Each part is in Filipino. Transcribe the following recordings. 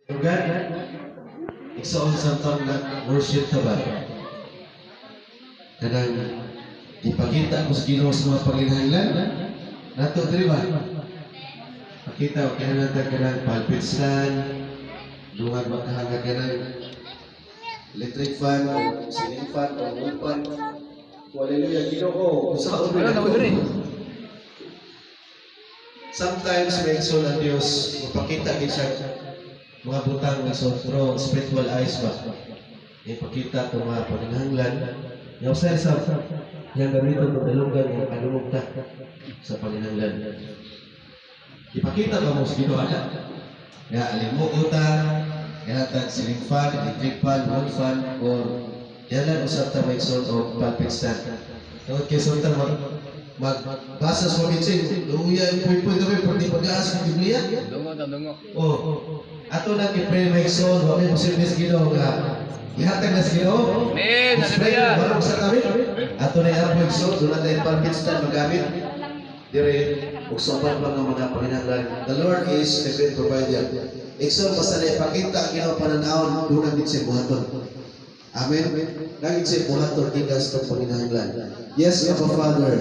Tugan, iksaon samtang nag-worship ka ba? Kanang ipakita ko sa Ginoo sa mga panginahanglan. Nato diri ba? Pakita o kaya natin kanang pulpit stand, dungan makahanga kanang electric fan, o ceiling fan, o wall fan. Hallelujah, Ginoo. Sa ulo na ko. Sometimes may exalt ang Diyos, mapakita din siya mga butang ng through spiritual eyes ba? Ipakita ito mga panginahanglan. Yung sa yung ganito pagdalungan yung kalumugta sa panginahanglan. Ipakita ka mo sa ginawa. Nga alimuutan, kaya ceiling fan, electric fan, wall fan, or yan lang usap ta may exalt o pulpit stand. Tawag kayo sa magbasa sa pagkitsin. Luya, pwede kami pati pag-aas ng Biblia. Dungo. Ato na kipre may exalt, wala mo service Ginoo nga. Ihatag na sa Ginoo. Amen. Hallelujah. Marong sa kami. Ato na yung exalt, doon natin pulpit stand magamit. Dire, uksapan pa ng mga panginahanglan. The Lord is the great provider. Exalt basta na ipakita ang Ginoo pananahon, doon natin siya buhaton. Amen. Naging siya buhaton tigas ng panginahanglan. Yes, Abba Father,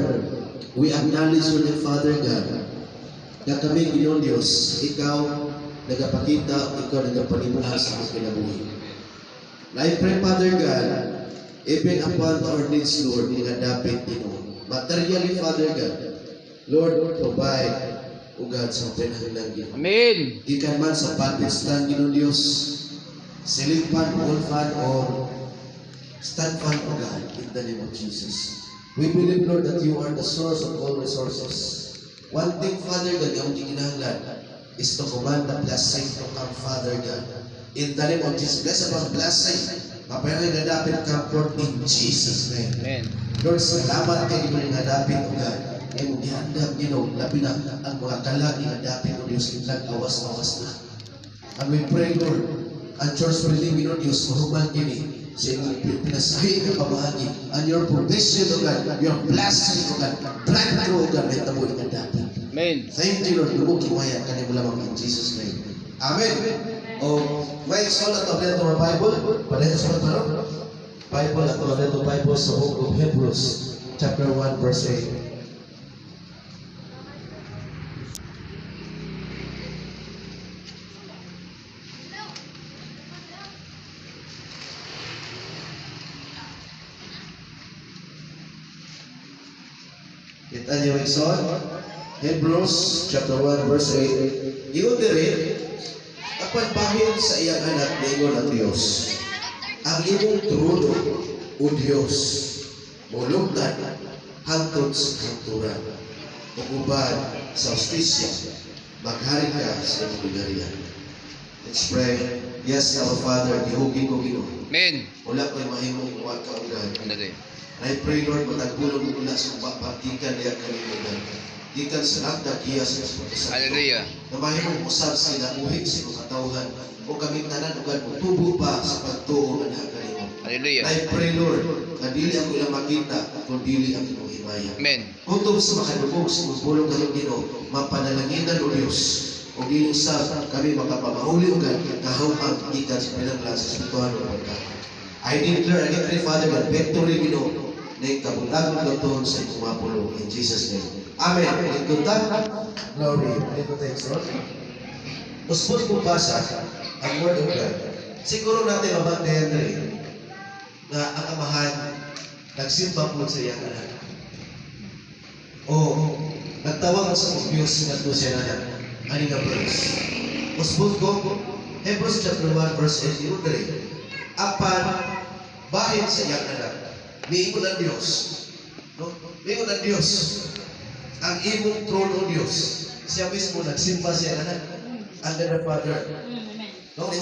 we acknowledge your name, Father God, na kami, Ginoong Diyos, ikaw nagapakita, ikaw nagapanimuha sa aming kinabuhi. I pray, Father God, even upon our needs, Lord, dapat Ginoo. Materially, Father God, Lord, provide, O God, sa pinahanglan Ginoo. Amen. Ikan man sa pulpit stand, Ginoong Diyos, ceiling fan, wall fan, or stand fan, O God, in the name of Jesus. We believe, Lord, that you are the source of all resources. One thing, Father God, yung kinahanglan is to command the blessing to come, Father God. In the name of Jesus, bless upon blessing. Mapayang nadapit comfort in Jesus' name. Amen. Lord, salamat kayo mo yung nadapit, O God. Ay mo gihandap, labi na ang mga kalagi nadapit, O Diyos, nag-awas-awas na. And we pray, Lord, ang church believing, O Diyos, mahuman kini sa inyong pinasahin na pamahagi. And your provision, O God, your blessing, O God, breakthrough, O God, may tabo na dapat. Amen. Thank you, Lord. Lubog kiwaya ka niyo lamang in Jesus' name. Amen. O, may exalt at ulit ng Bible. Padahil sa mga Bible at ulit ng Bible sa book of Hebrews, chapter 1, verse 8. Kita niyo exalt. Hebrews chapter 1 verse 8. Iyon diri apan bahin sa iyang anak ningon ang Dios. Ang imong trono o Dios mulungdan hangtod sa kanturan. Ugubad sa hustisya maghari ka sa imong gariyan. Let's pray. Yes, our Father, gihugin ko Ginoo. Amen. Wala ko'y mahimong wa ka ugan. Hallelujah. I pray, Lord, matagpulong mo mula sa baba, ikan niya kalimutan. Ikan sa nagdag iya sa Espiritu Santo. Hallelujah. Na mahimong usab sa inabuhi sa mga katawhan o kaming tanan ugan mo tubo pa sa pagtuo na nakakalimo. Hallelujah. I pray, Lord, na dili ako ilang makita kung dili ang imong himaya. Amen. Kutob sa makadugog sa magpulong kayong Ginoo, mapanalaginan o Diyos, o dili usab kami makapamahuli ugan kahawang ikan sa pinanglan sa espirituhan o pagkakas. I declare, Father God, victory Ginoo na ikabutang magatuhon sa ikong mapulo in Jesus' name. Amen. Ikutang glory. Thanks, Lord. Uspod kong basa ang word of God. Siguro natin mabantayan rin na ang amahan nagsimba po sa iyang anak. O nagtawag sa Diyos na ito siya na ani nga verse. Uspod ko, Hebrews chapter 1 verse 8, yun rin. Apan bahin sa iyang anak, miingon ang Diyos. No? Miingon ang Diyos. Ang imong trono Diyos. Siya mismo nagsimba siya anak. Under the Father. No?